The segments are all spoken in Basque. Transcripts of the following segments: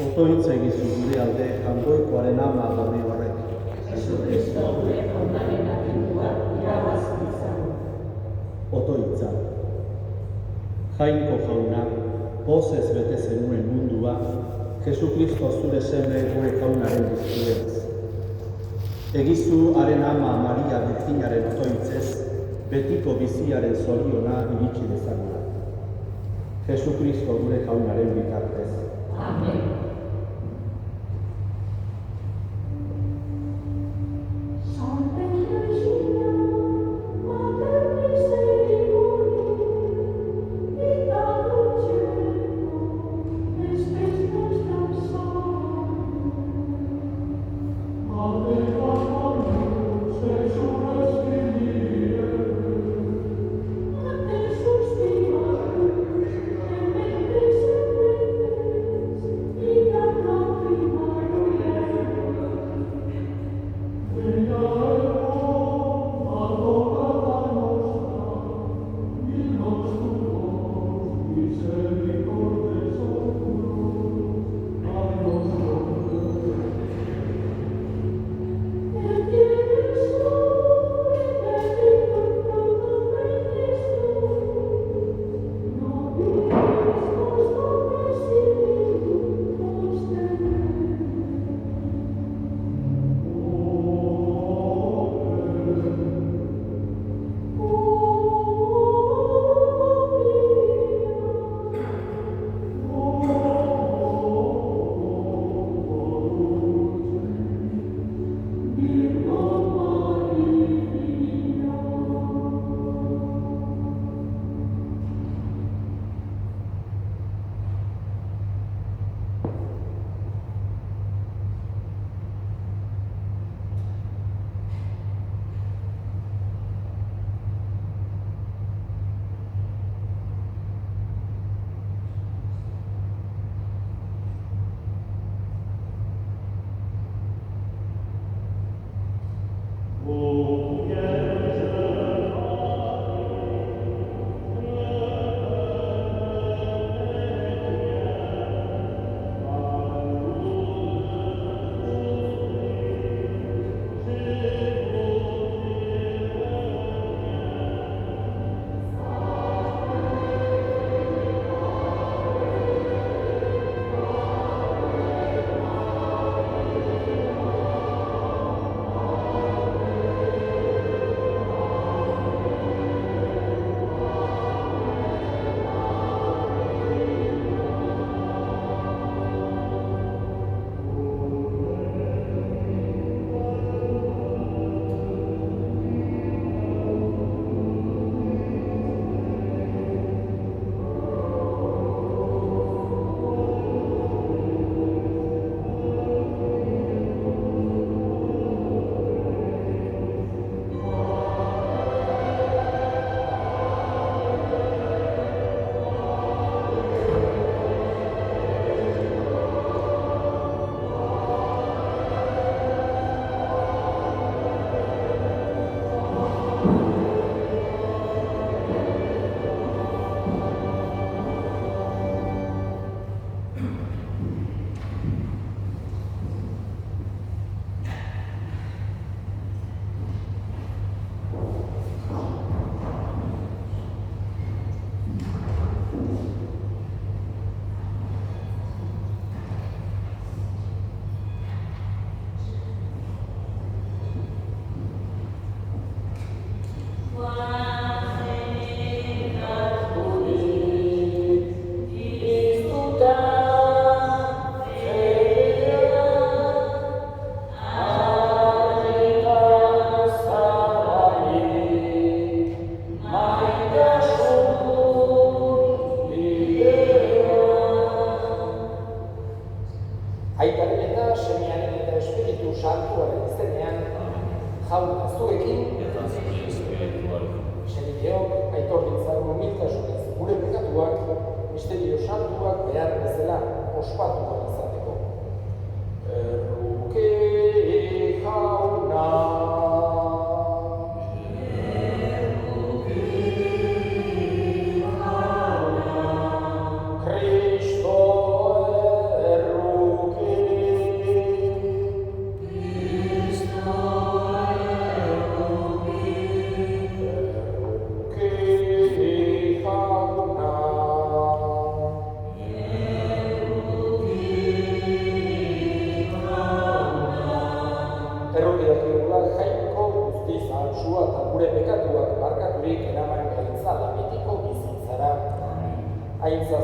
Otoitz egizu gure alde Jaungoikoaren ama berri horrek. Jesu Kristo gure jaunaren agindua irabazi izan. Otoitza. Jainko jauna, pozez bete zenuen mundua, Jesu Kristo zure seme gure jaunaren biztuez. Egizu haren ama Maria Birjinaren otoitzez, betiko biziaren zoriona iritsi dezagula. Jesu Kristo gure jaunaren bitartez. Amen. Kristo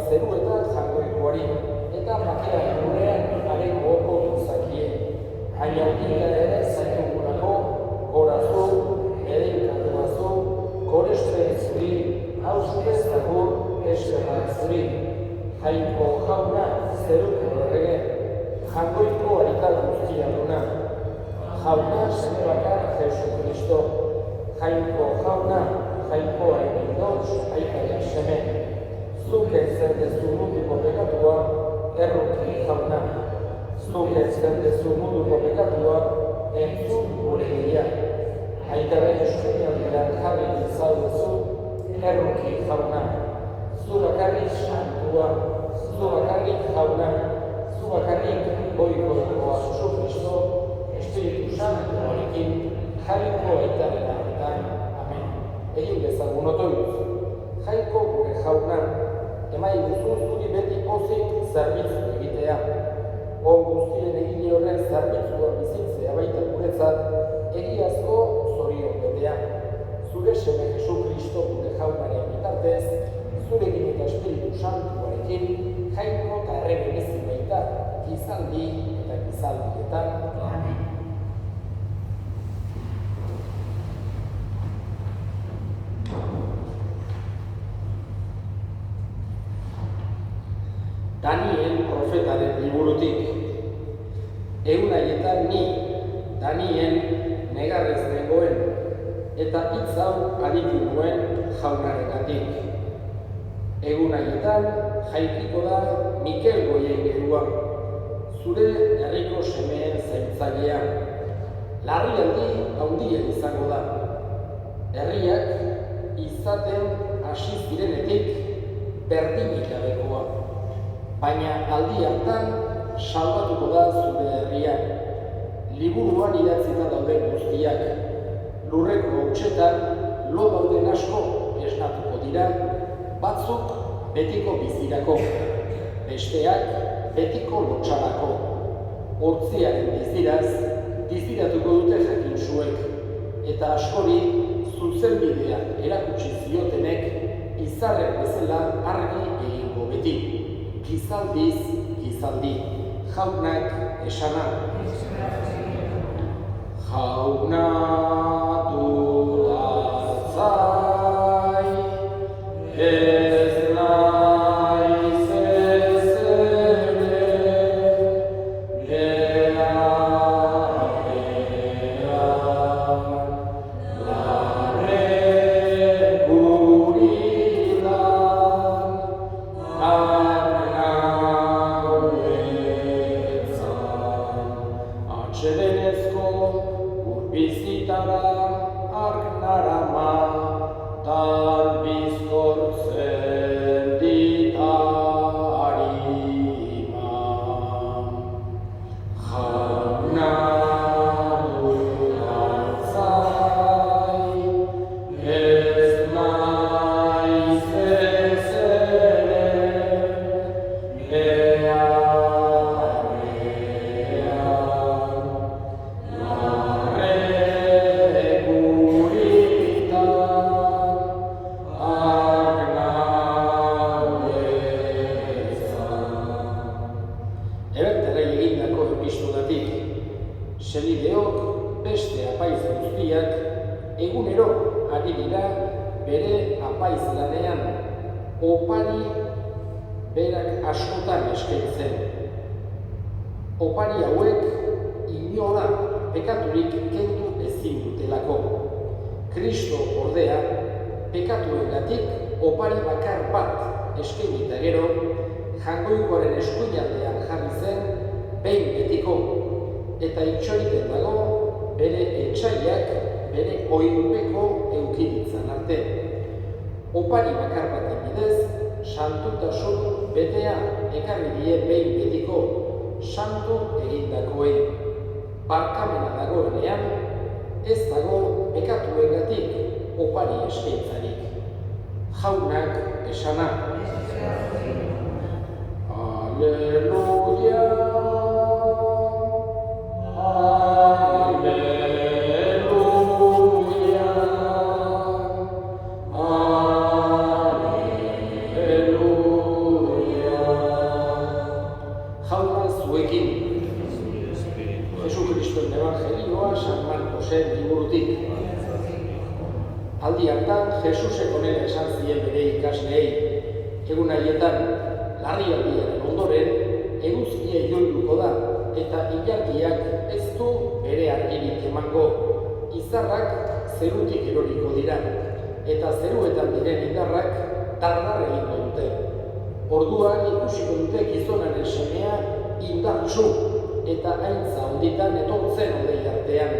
zeruetan jainkoari, eta makera gurean haren goko izakien. Haina ukitea ere zaitugulako, gorazu, edenkatuazu, koreste zuri, hausez dago eskerrak zuri. Jainko jauna zeruko errege, jangoiko aita guztia duna. Jauna seme bakar Jesu Kristo, jainko jauna, jainko aimendoz, aikaren seme. Zuk zer dezu munduko pekatua, erruki jauna. Zuk zer dezu munduko pekatua, entzun gure gehiagia. Aitaren eskuinaldian jarri izaldezu, erruki jauna. Zu bakarrik santua, zu bakarrik jauna, zu bakarrik goikoa Jesu Kristo, Espiritu Santu honekin, jarriko aitaren arretan. Amen. Egin dezagun otoitz. Jaiko gure jauna, emai guzu zuri beti pozik zerbitzu egitea. On guztien egile horren zerbitzua bizitzea baita guretzat, egiazko zorion betea. Zure seme Jesu Kristo gure jaunaren bitartez, zurekin eta Espiritu Santuarekin, jaiko eta errege bizi baita, gizaldi eta gizaldietan. Amen. Daniel profetaren liburutik. Egunaietan ni, Daniel, negarrez nengoen, eta hitz hau aditu nuen jaunarengatik. Egunaietan jaikiko da Mikel Goien gerua, zure herriko semeen zaintzailea. Larrialdi handia izango da. Herriak izaten hasi zirenetik berdinik gabekoa. Baina aldi hartan salbatuko da zure herria. Liburuan idatzita dauden guztiak. Lurreko hautsetan lo dauden asko esnatuko dira, batzuk betiko bizirako, besteak betiko lotxarako. Hortziaren biziraz, biziratuko dute jakin zuek, eta askori zuzenbidea erakutsi ziotenek izarren bezala argi egingo beti. Gizaldiz, gizaldi, jaunak esana. Jauna dutatzai, ez naiz ezere, beharrean, larre gurilan, atsedenezko urbizitara argnarama tan bizkortzen ditarima. Jauna dutatzai, ez naiz ezere, senideok beste apaiz guztiak egunero ari dira bere apaiz lanean, opari berak askotan eskaintzen. Opari hauek inora pekaturik kendu ezin dutelako. Kristo ordea pekatuengatik opari bakar bat eskaini eta gero jangoikoaren eskuinaldean jarri zen behin betiko. Eta itxoiten dago bere etxaiak bere oinpeko eukiditzan arte. Opari bakar baten bidez, santutasun betea ekarri die behin betiko santu egindakoei. Barkamena dagoenean, ez dago pekatuengatik opari eskaintzarik. Jaunak esana. Aleluia. Aleluia. Aldi hartan, Jesusek honela esan zien bere ikasleei, egun haietan, larrialdiaren ondoren, eguzkia ilunduko da, eta ilargiak ez du bere argirik emango, izarrak zerutik eroriko dira, eta zeruetan diren indarrak tardar egingo dute. Orduan ikusiko dute gizonaren semea indartsu eta haintza honditan etortzen hodei artean.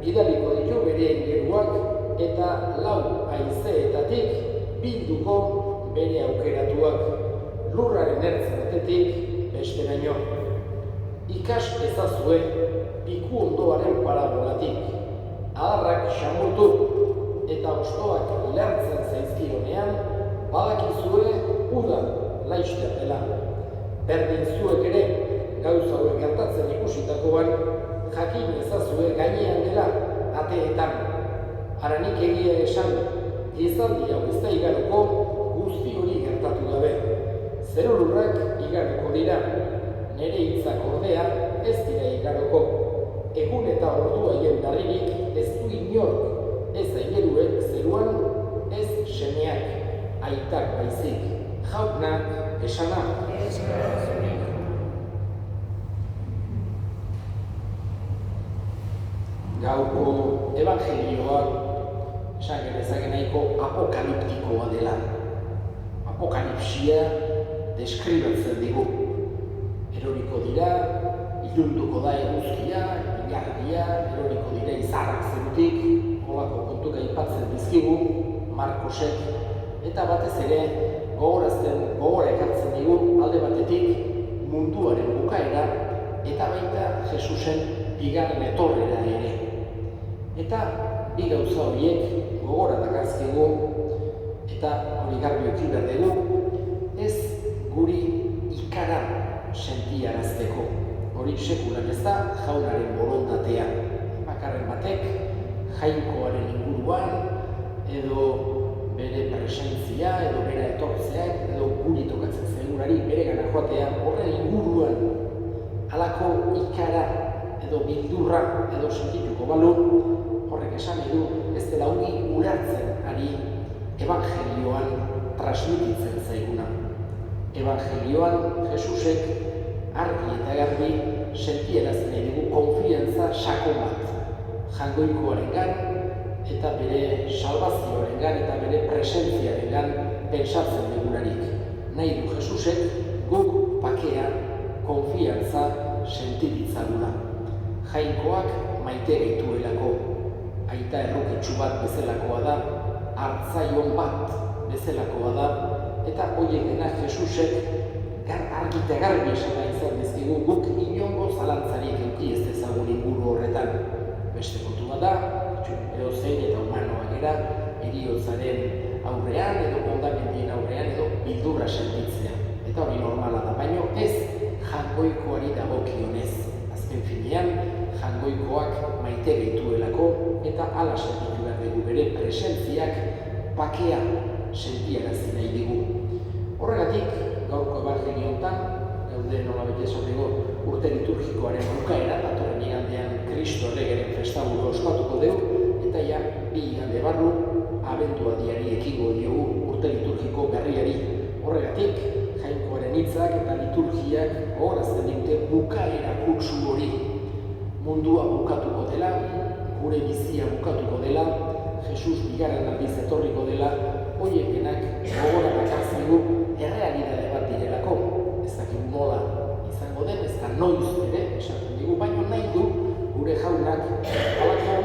Bidaliko ditu bere ingeruak eta 4 haizeetatik bilduko bere aukeratuak, lurraren ertz batetik besteraino. Ikas ezazue piku ondoaren parabolatik, adarrak xamurtu eta ostoak lertzen zaizkionean, badakizue uda laizter dela. Berdin zuek ere, gauza hauek gertatzen ikusitakoan, jakin ezazue gainean dela ateetan. Haranik egia esan, gizaldi hau ez da igaroko guzti hori gertatu gabe. Zerulurrak igaroko dira, nere hitzak ordea ez dira igaroko. Egun eta ordu haien darririk ez du inork, ez aingeruek zeruan, ez semeak, aitak baizik, jaunak esana. Gaurko evangelioak esan genezake nahiko apokaliptikoa dela. Apokalipsia deskribatzen digu. Eroriko dira, ilunduko da eguzkia, ilargia, eroriko dira izarrak zerutik, holako kontuk aipatzen dizkigu, Markosek, eta batez ere gogora ekartzen digu alde batetik munduaren bukaera eta baita Jesusen bigarren etorrera ere. Eta bi gauza horiek gogora dakarzkigu eta hori garbi eduki behar dugu, ez guri ikara sentiarazteko. Hori sekulan ez da jaunaren borondatea. Bakarren batek jainkoaren inguruan edo bere presentzia edo bere etortzea edo guri tokatzen zaigurari bere gana joatea horren inguruan halako ikara edo bildurra edo sentituko balu, horrek esan edu ez dela ongi ulertzen ari evangelioan transmititzen zaiguna. Evangelioan Jesusek argi eta garbi sentierazten nahi dugu konfiantza sakon bat. Jangoikoarengan eta bere salvazioarengan eta bere presentziarengan pentsatzen dugularik. Nahi du Jesusek guk bakea, konfiantza sentiditzagula. Jainkoak maite gaituelako, aita errokitsu bat bezalakoa da, hartzaion bat bezalakoa da, eta horiek dena Jesusek argi eta garbi esana izan dizkigu guk inongo zalantzarik eduki ez dezagun inguru horretan. Beste kontu bat da, edozein eta humanoa gera, heriotzaren aurrean edo hondamendien aurrean edo bildurra sentitzea. Eta hori normala da, baino ez jangoikoari dagokionez. Azken finean, jangoikoak maite gaituelako eta hala sentitu behar dugu bere presentziak bakea sentiarazi nahi digu. Horregatik, gaurko evangelio honetan, gaude nolabait esateko urte liturgikoaren bukaera, datorren igandean Kristo Erregeren festaburu ospatuko dugu, eta ja, 2 igande barru, abendualdiari ekingo diogu urte liturgiko berriari. Horregatik, jainkoaren hitzak eta liturgiak gogorazten digute bukaera kutsu hori. Mundua bukatuko dela, gure bizia bukatuko dela, Jesus bigarren aldiz etorriko dela, horiek denak gogora dakartzen du errealitate bat direlako. Ez dakigu nola izango den, ez da noiz ere, esaten digu, baino nahi du gure jaunak halako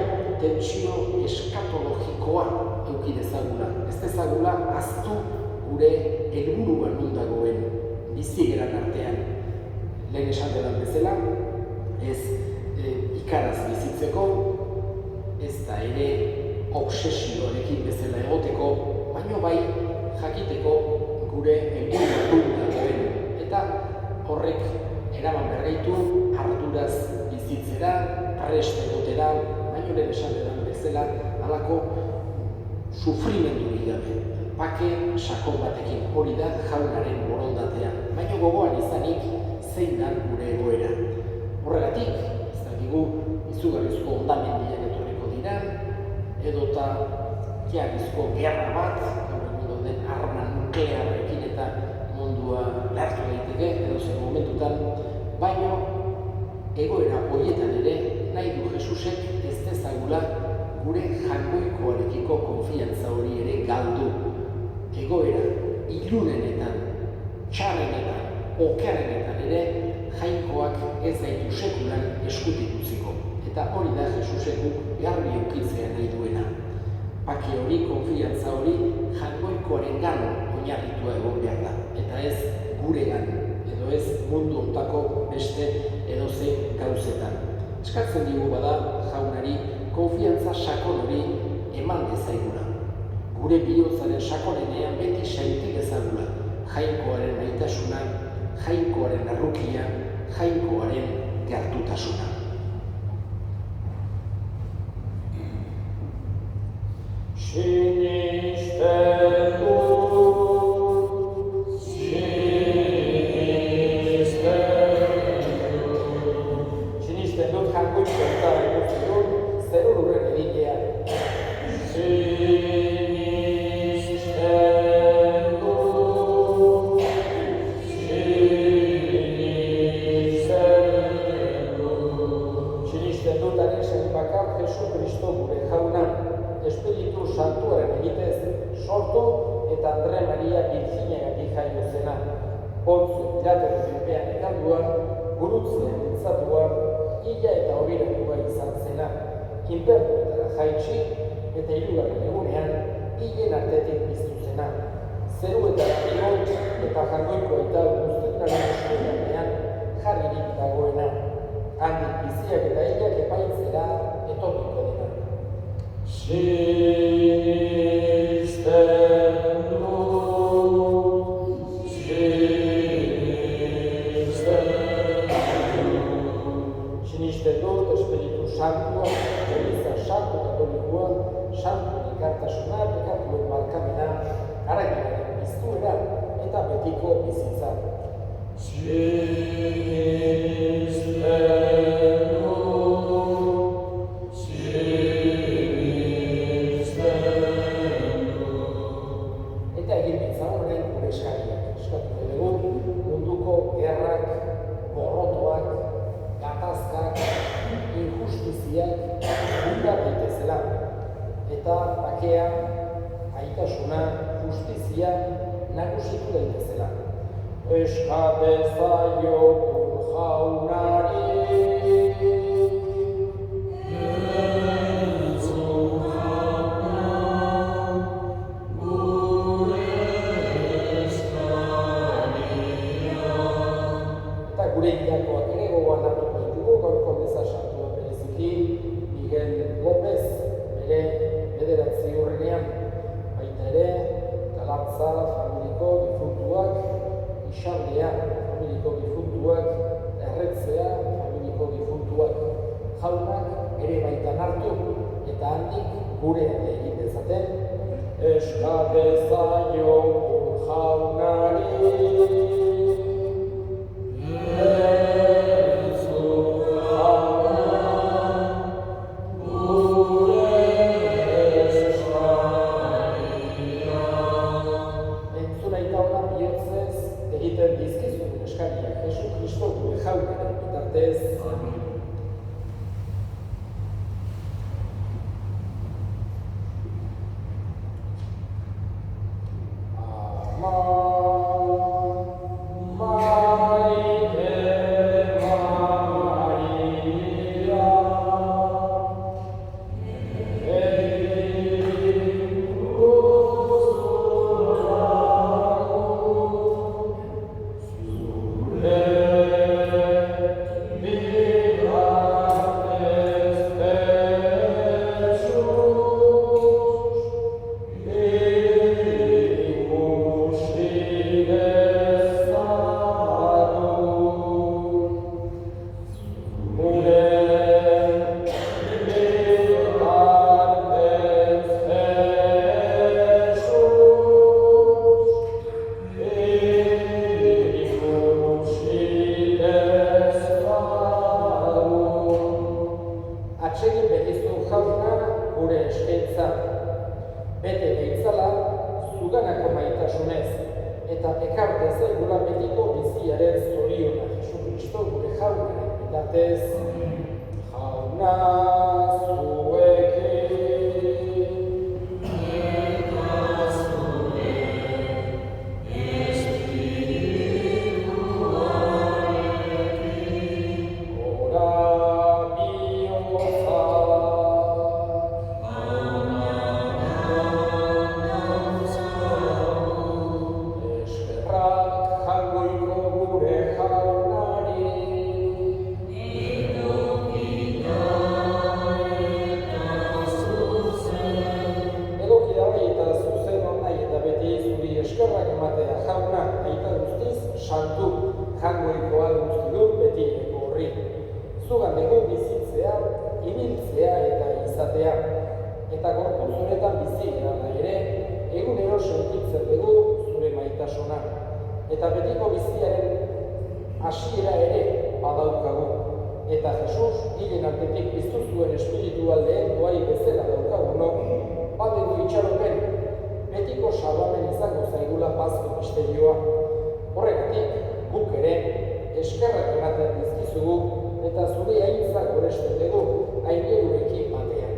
tentsio eskatologikoa eduki dezagula. Ez dezagula ahaztu gure helburua non dagoen bizigeran artean. Lehen esan dedan bezala, ez ikaraz bizitzeko, ez da ere obsesioarekin bezala egoteko, baino bai jakiteko gure helburua non dagoen. Eta horrek eraman bergaitu arduraz bizitzera, prest egotera, baino lehen esan dedan bezala, halako sufrimendurik gabe. Bake sakon batekin hori da jaunaren borondatea, baino gogoan izanik zein da gure egoera. Horregatik, ez dakigu izugarrizko hondamendiak etorriko dira, edota jabizko gerra bat, gaur egun den arma nuklearrekin eta mundua lertu daiteke, edo zen momentutan, baino egoera horietan ere nahi du Jesusek ez dezagula gure jainkoarekiko konfiantza hori ere galdu. Egoera ilunenetan, txarrenetan, okerrenetan ere jainkoak ez gaitu sekulan eskutik utziko. Eta hori da Jesusek garbi eukitzea nahi duena. Pake hori, konfiantza hori, jainkoarengan oinarritua egon behar da. Eta ez guregan, edo ez mundu ontako beste edozein gauzetan. Eskatzen digu bada jaunari konfiantza sakon hori eman dezaiguna. Gure bihotzaren sakonenean beti saitik ezagula. Jainkoaren maitasuna, jainkoaren arrukia, jainkoaren gertutasuna. Sinisten dut, jangoiko eta egutzen dut, zeru lurren egitea. Sinisten dut anezen bakar Jesu Kristo gure jauna, Espiritu Santuaren egitez sortu eta Andre Maria Birjinagatik jaio zena. Pontzu Pilato menpean ekaldua, gurutzean mintzatua, hila eta hobiratua izan zena. Inpertuetara jaitsi eta hirugarren egunean hilen artetik piztu zena. Zeruetara igo eta jangoiko eta guztetaren eskuinean jarririk dagoena. Handik biziak eta hilak epaitzera etorriko dena. Sinisten dut, Espiritu Santua, Eliza Santu Katolikoa, Santu Elkartasuna, pekatuen barkamena, haraginaren biztuera eta betiko bizitza. Eta egin bitzagoren gure eskariak. Eskatu dugu munduko gerrak, gorrotoak, gatazkak, injustiziak buka daitezela. Eta bakea, aitasuna, justizia nagusitu daitezela. Eskate zaiogun jaunari, gure gidakoak ere gogoan hartuko ditugu, gaurko meza santua bereziki Miguel López, bere bederatzi urrenean, baita ere Galartza familiko difuntuak, Isaldea familiko difuntuak, Erretzea familiko difuntuak, jaunak ere baitan hartu eta handik gure egin dezaten. Eskate zaiogun jaunari, egiten dizkizun eskariak Jesu Kristo gure jaunaren bitartez. ekartea zaigula betiko biziaren zoriona Jesu Kristo gure jaunaren bitartez. Jauna zuekin. Eta gorputz honetan bizi gara ere, egunero sentitzen dugu zure maitasuna. Eta betiko biziaren hasiera ere badaukagu. Eta Jesus, hilen artetik piztu zuen espiritual lehen doai bezala daukagunok, badugu itxaropen, betiko salbamen izango zaigula pazko misterioa. Horregatik, guk ere, eskerrak ematen dizkizugu, eta zure haintza goresten dugu, aingerurekin batean.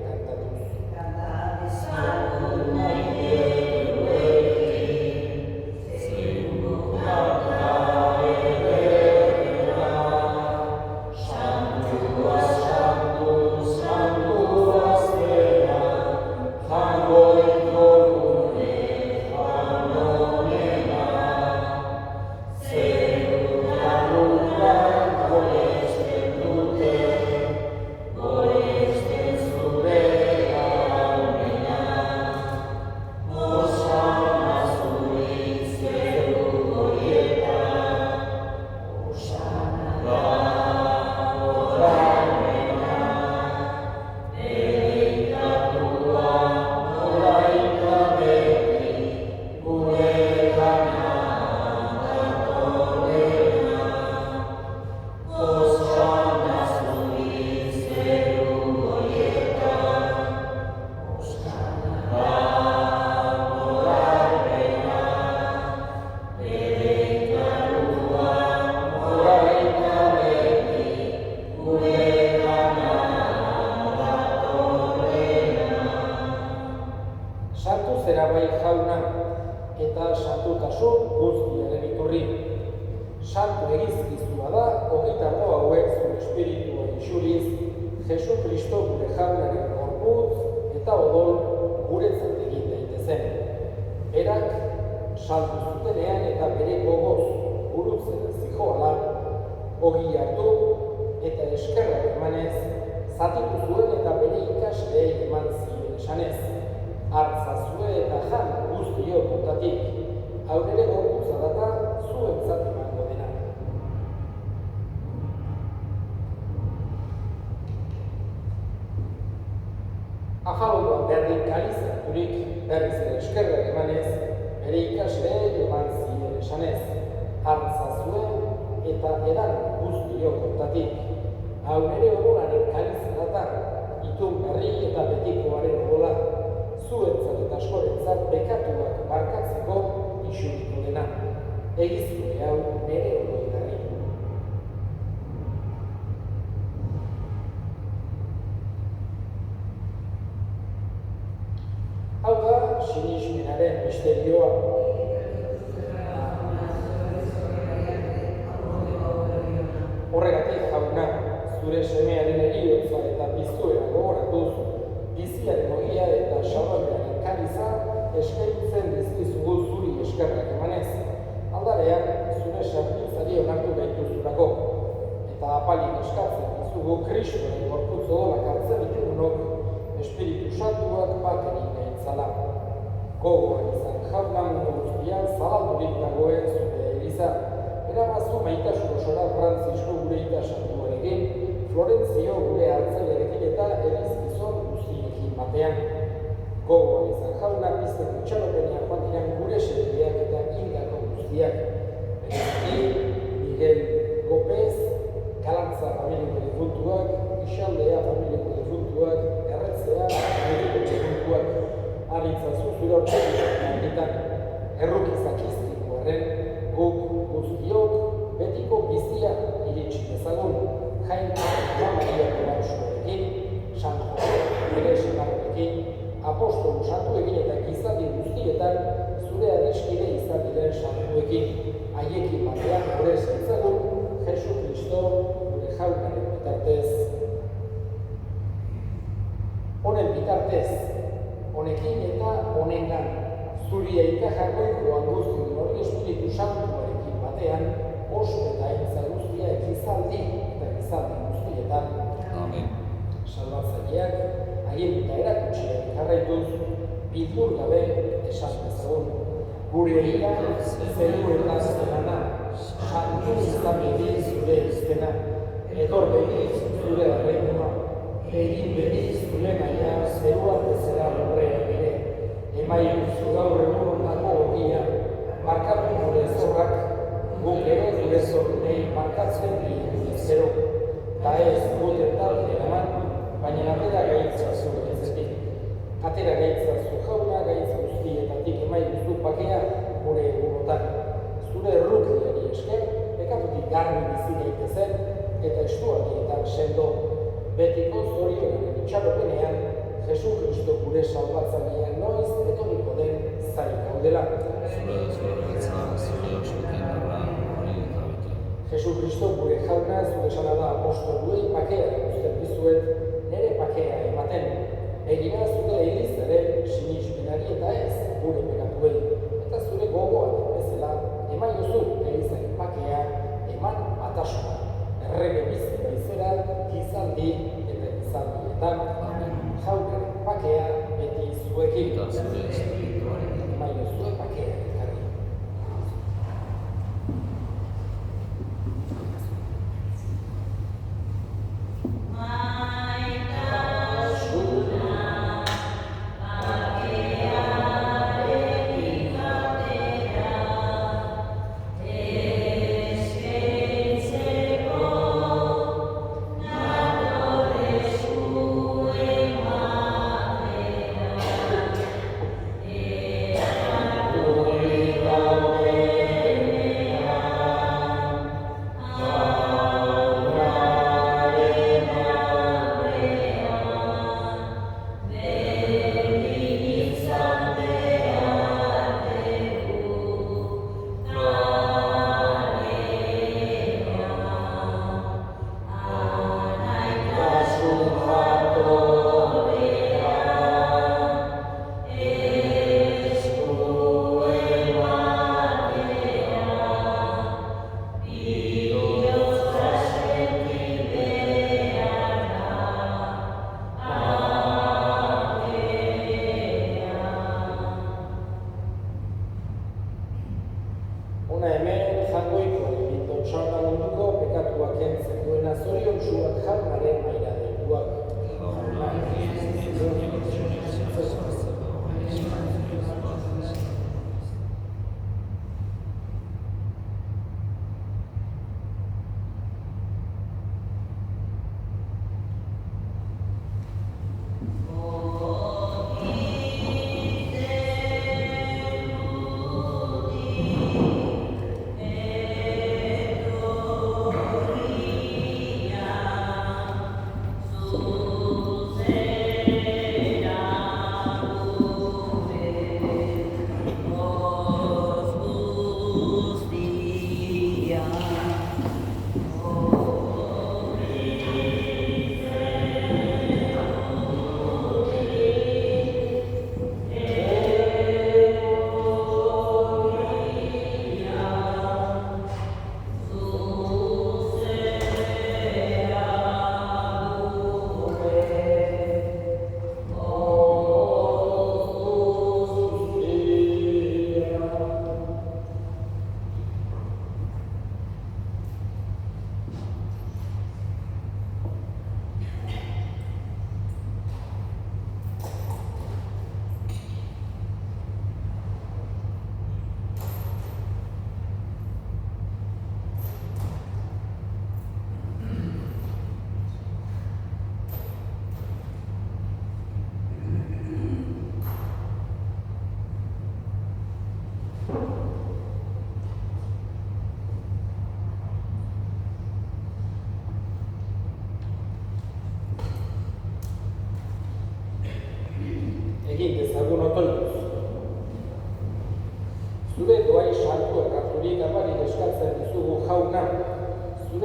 Jesu Kristo gure jaunaren gorputz eta odol guretzat egin daitezen. Berak saldu zutenean eta bere gogoz burutzen zijoala, ogi hartu eta eskerrak emanez, zatitu zuen eta bere ikasleei eman zien esanez. Hartzazue eta jan guztiok ontatik, aurrere gorputza data zuentzat emango dena. Ajalondoan berdin kalizaturik berriz ere eskerrak emanez, bere ikasleei eman zien esanez. Hartzazue eta edan guztiok ontatik, aurrere odolaren kalizatatan, itun berri eta betikoaren odola, zuentzat eta askorentzat bekatuak barkatzeko isuriko dena. Egizure hau nere odoigarri. Hau da, sinismenaren misterioa. Horregatik jauna, zure semearen heriotza eta piztuera gogoratuz, biziaren ogia eta salbamearen kaliza eskaintzen dizkizugu zuri eskerrak emanez. Aldarean, zure sarbitzari onartu gaituzulako. Eta apalin eskatzen dizugu Kristoren gorputz odolak hartzen ditugunok, Espiritu Santuak baterik gaitzala. Gogoan izan jauna mundu guztian zabaldurik dagoen zure eliza. Erabazu maitasun osora Frantzisko gure itasantuarekin, Florentzio gure hartzailerekin eta elizkizon guztiekin batean. Gogoan izan jauna pizteko itxaropenean joan diren gure sedeak eta hildako guztiak. Bereziki, Miguel Gopez, Galantza familiko difuntuak, Ixaldea familiko difuntuak, Erretzea familiko difuntuak, Abitza zuzuro txekitak nahitan, errukizak iztikoaren, zuekin, haiekin batean gure zaitzagun, Jesu Kristo gure jaunaren bitartez. Honen bitartez, honekin eta honengan, zuri eita jakoiko angustun hori Espiritu Santuarekin batean, oso eta aintza guztia ekizaldi eta gizaldi guztietan. Amen. Salbatzaileak, haien eta erakutsiak jarraituz, bildur gabe esan dezagun. Gure egia, zeruetan zenana, santu izan bedi zure iztena, etor bedi zure arreinua, egin bedi zure naia zeruak bezala horrean ere, emaiuzu gaur egurondako ogia, markatu gure zorrak, guk ere gure zorrunei markatzen dien zero, eta ez guten talde eraman, baina atera gaitza zu gaitzetik. Atera gaitza zu jauna gaitz guztietatik emaiuzu pakea gure egunotan. Zure errukiari esker, pekatutik garbi bizi daitezen eta estualdietan sendo. Betiko zorionaren itxaropenean, Jesu Kristo gure salbatzailean noiz etorriko den zain gaudela. Jesu Kristo gure jauna zure esana da apostoluei pakea ikusten dizuet, nere pakea ematen. Egira zure elizaren sinismenari eta ez gure pekatuei. Eta zure gogoan bezala, emaiozu elizaren pakea, eman batasuna. Errege bizi baizera, gizaldi eta gizaldietan. Jaunaren pakea beti zuekin. Emaiozu pakea ekarri. Amen.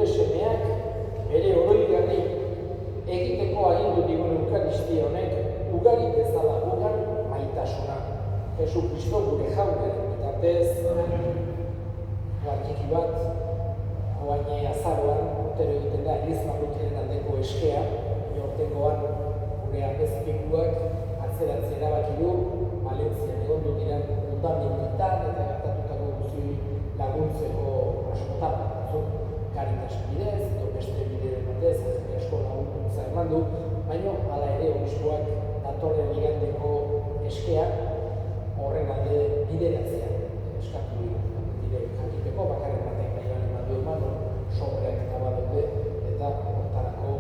gure semeak bere oroigarri egiteko agindu digun eukaristia honek ugari bezala gugan maitasuna. Jesu Kristo gure jaunaren bitartez, gartiki bat, oain azaroan, urtero egiten da, Elismarrutiaren aldeko eskea, jortengoan gure apezpikuak atzeratzea erabaki du, Valentzian egon du diren mundamenditan eta gertatutako guztioi laguntzeko askotan, Caritas bidez, edo beste bideren batez, asko laguntza eman du, baina hala ere obispoak datorren igandeko eskea horren alde bideratzea eskatu dire jakiteko, bakarren batek nahian eman du eman, sobreak eta badaude eta hortarako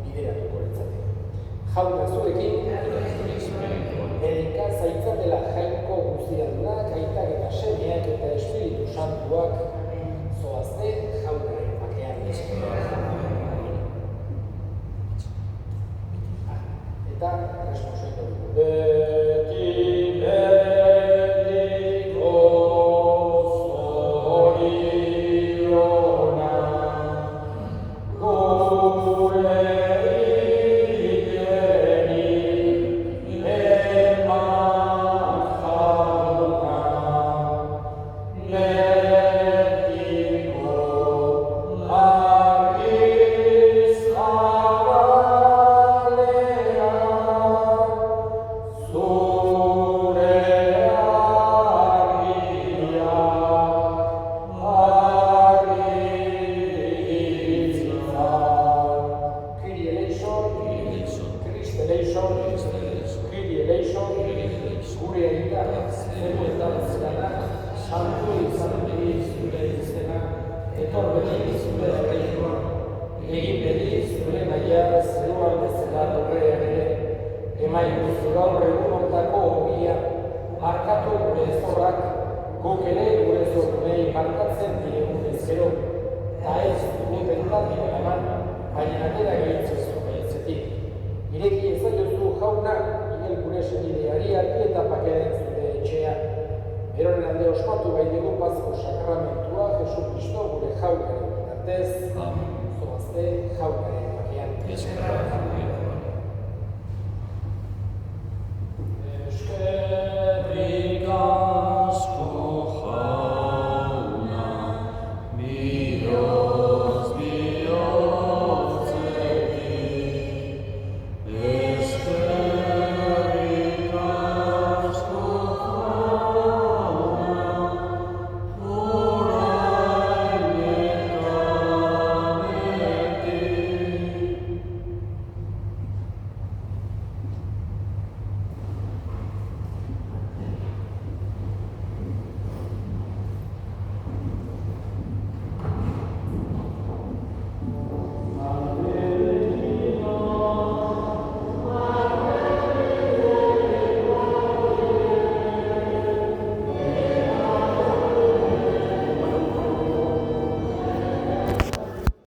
bideratuko litzateke. Jauna zurekin, erika zaitzatela jainko guztiadunak, aitak eta semeak eta Espiritu Santuak zoazte jaunaren bakean. Eta responsoiko dugu. Beti bendiko zoriona gure Amen.